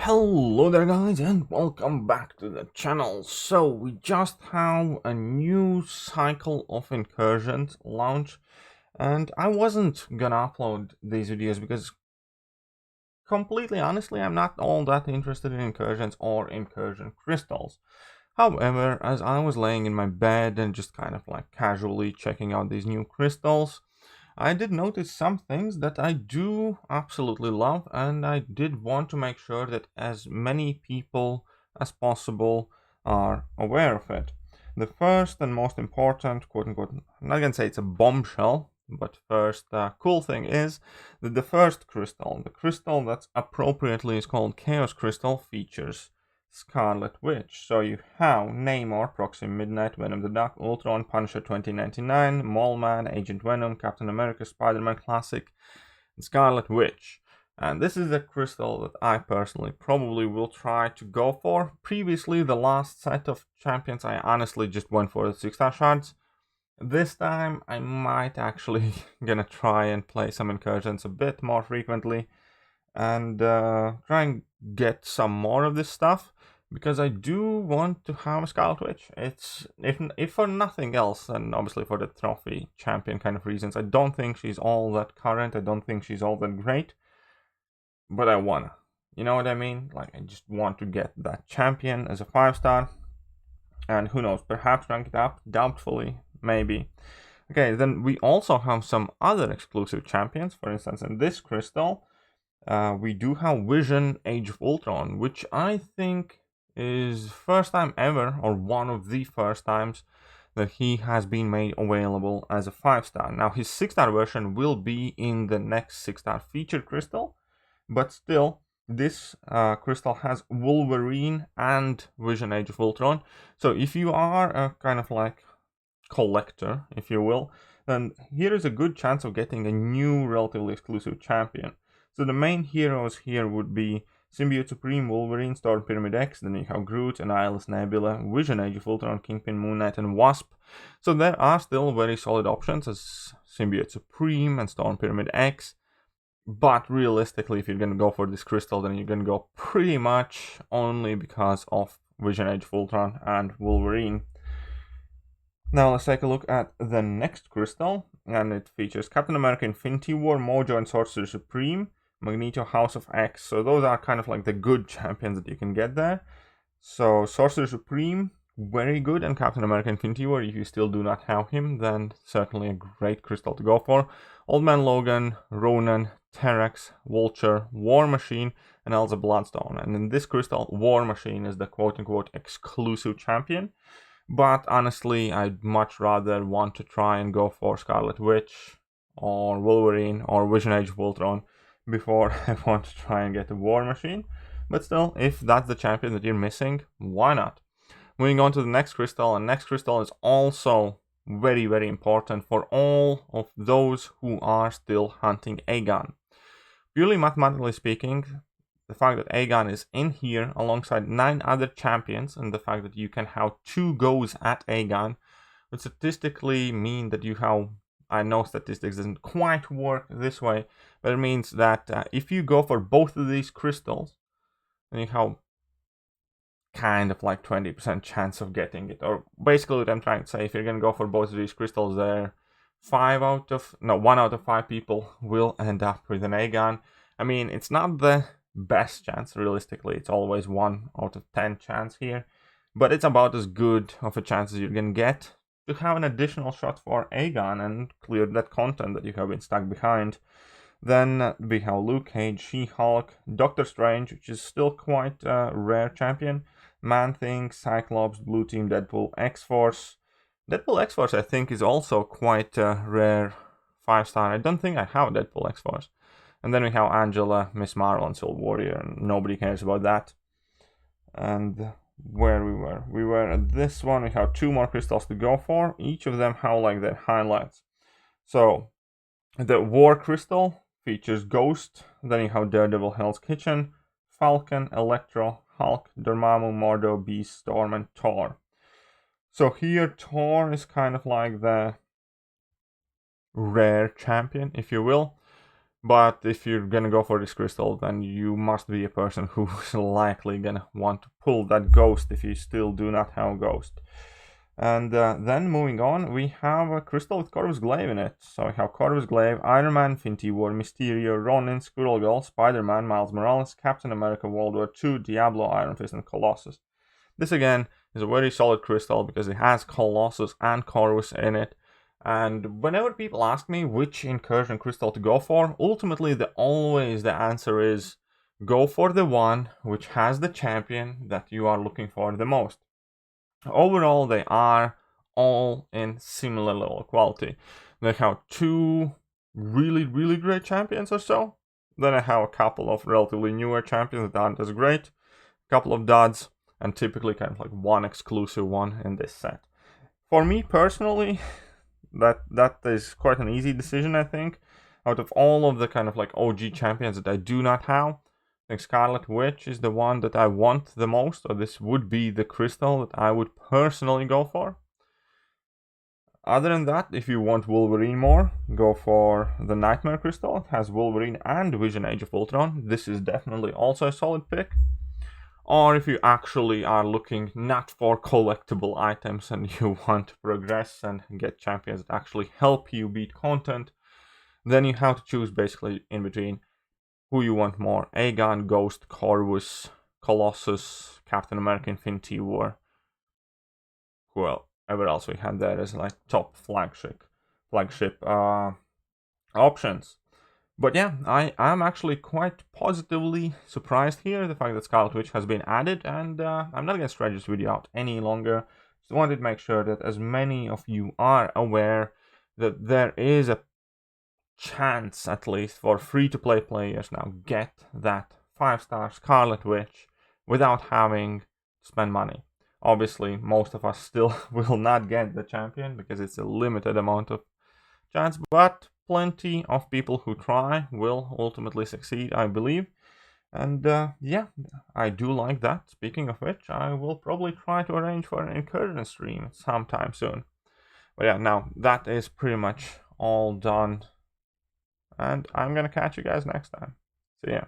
Hello there guys and welcome back to the channel. So we just have a new cycle of Incursions launch, and I wasn't gonna upload these videos because completely honestly I'm not all that interested in Incursions or Incursion crystals. However, as I was laying in my bed and just kind of like casually checking out these new crystals, I did notice some things that I do absolutely love, and I did want to make sure that as many people as possible are aware of it. The first and most important, quote unquote, I'm not gonna say it's a bombshell, but first cool thing is that the first crystal, the crystal that's appropriately is called Chaos Crystal, features Scarlet Witch. So you have Namor, Proxy Midnight, Venom the Duck, Ultron, Punisher 2099, Mole Man, Agent Venom, Captain America, Spider-Man Classic, and Scarlet Witch. And this is a crystal that I personally probably will try to go for. Previously, the last set of champions, I honestly just went for the 6-star shards. This time, I might actually gonna try and play some Incursions a bit more frequently and try and get some more of this stuff, because I do want to have a Scarlet Witch. It's if for nothing else, and obviously for the trophy champion kind of reasons. I don't think she's all that current. I don't think she's all that great, but I wanna. You know what I mean? Like, I just want to get that champion as a 5-star, and who knows? Perhaps rank it up. Doubtfully, maybe. Okay, then we also have some other exclusive champions. For instance, in this crystal, we do have Vision Age of Ultron, which I think is first time ever, or one of the first times, that he has been made available as a 5-star. Now his 6-star version will be in the next 6-star featured crystal, but still this crystal has Wolverine and Vision Age of Ultron. So if you are a kind of like collector, if you will, then here is a good chance of getting a new relatively exclusive champion. So the main heroes here would be Symbiote Supreme, Wolverine, Storm Pyramid X, then you have Groot, Annihilus, Nebula, Vision Age of Ultron, Kingpin, Moon Knight, and Wasp. So there are still very solid options as Symbiote Supreme and Storm Pyramid X. But realistically, if you're going to go for this crystal, then you're going to go pretty much only because of Vision Age of Ultron and Wolverine. Now let's take a look at the next crystal, and it features Captain America Infinity War, Mojo, and Sorcerer Supreme, Magneto, House of X. So those are kind of like the good champions that you can get there. So Sorcerer Supreme, very good, and Captain America Infinity War, if you still do not have him, then certainly a great crystal to go for. Old Man Logan, Ronan, Terex, Vulture, War Machine, and Elsa Bloodstone. And in this crystal, War Machine is the quote-unquote exclusive champion. But honestly, I'd much rather want to try and go for Scarlet Witch or Wolverine or Vision Age of Ultron before I want to try and get a War Machine. But still, if that's the champion that you're missing, why not? Moving on to the next crystal, and next crystal is also very, very important for all of those who are still hunting Aegon. Purely mathematically speaking, the fact that Aegon is in here alongside 9 other champions, and the fact that you can have 2 goes at Aegon, would statistically mean that you have, I know statistics doesn't quite work this way, but it means that if you go for both of these crystals, then you have kind of like 20% chance of getting it. Or basically what I'm trying to say, if you're gonna go for both of these crystals there, 1 out of 5 people will end up with an Aegon. I mean, it's not the best chance, realistically. It's always 1 out of 10 chance here, but it's about as good of a chance as you're gonna get to have an additional shot for Aegon and clear that content that you have been stuck behind. Then we have Luke Cage, She-Hulk, Doctor Strange, which is still quite a rare champion, Man-Thing, Cyclops, Blue Team, Deadpool, X-Force. Deadpool X-Force I think is also quite a rare 5-star. I don't think I have Deadpool X-Force. And then we have Angela, Miss Marvel, and Soul Warrior, and nobody cares about that. And where we were at this one, we have 2 more crystals to go for. Each of them have like their highlights. So the War Crystal features Ghost, then you have Daredevil, Hell's Kitchen, Falcon, Electro, Hulk, Dormammu, Mordo, Beast, Storm, and Thor. So here Thor is kind of like the rare champion, if you will. But if you're gonna go for this crystal, then you must be a person who's likely gonna want to pull that ghost if you still do not have a ghost. And then moving on, we have a crystal with Corvus Glaive in it. So we have Corvus Glaive, Iron Man, Infinity War, Mysterio, Ronin, Squirrel Girl, Spider-Man, Miles Morales, Captain America, World War II, Diablo, Iron Fist, and Colossus. This again is a very solid crystal because it has Colossus and Corvus in it. And whenever people ask me which incursion crystal to go for, ultimately always the answer is go for the one which has the champion that you are looking for the most. Overall, they are all in similar level of quality. They have 2 really great champions or so. Then I have a couple of relatively newer champions that aren't as great, a couple of duds, and typically kind of like one exclusive one in this set. For me personally, that is quite an easy decision, I think. Out of all of the kind of like OG champions that I do not have, I think Scarlet Witch is the one that I want the most, or this would be the crystal that I would personally go for. Other than that, if you want Wolverine more, go for the Nightmare Crystal. It has Wolverine and Vision Age of Ultron. This is definitely also a solid pick. Or if you actually are looking not for collectible items and you want to progress and get champions that actually help you beat content, then you have to choose basically in between who you want more: Aegon, Ghost, Corvus, Colossus, Captain America, Infinity War. Whoever else we had there as like top flagship options. But yeah, I am actually quite positively surprised here, the fact that Scarlet Witch has been added, and I'm not going to stretch this video out any longer. Just wanted to make sure that as many of you are aware that there is a chance, at least, for free-to-play players now get that 5-star Scarlet Witch without having to spend money. Obviously, most of us still will not get the champion because it's a limited amount of chance, but plenty of people who try will ultimately succeed, I believe. And yeah, I do like that. Speaking of which, I will probably try to arrange for an incursion stream sometime soon. But yeah, now that is pretty much all done. And I'm gonna catch you guys next time. See ya.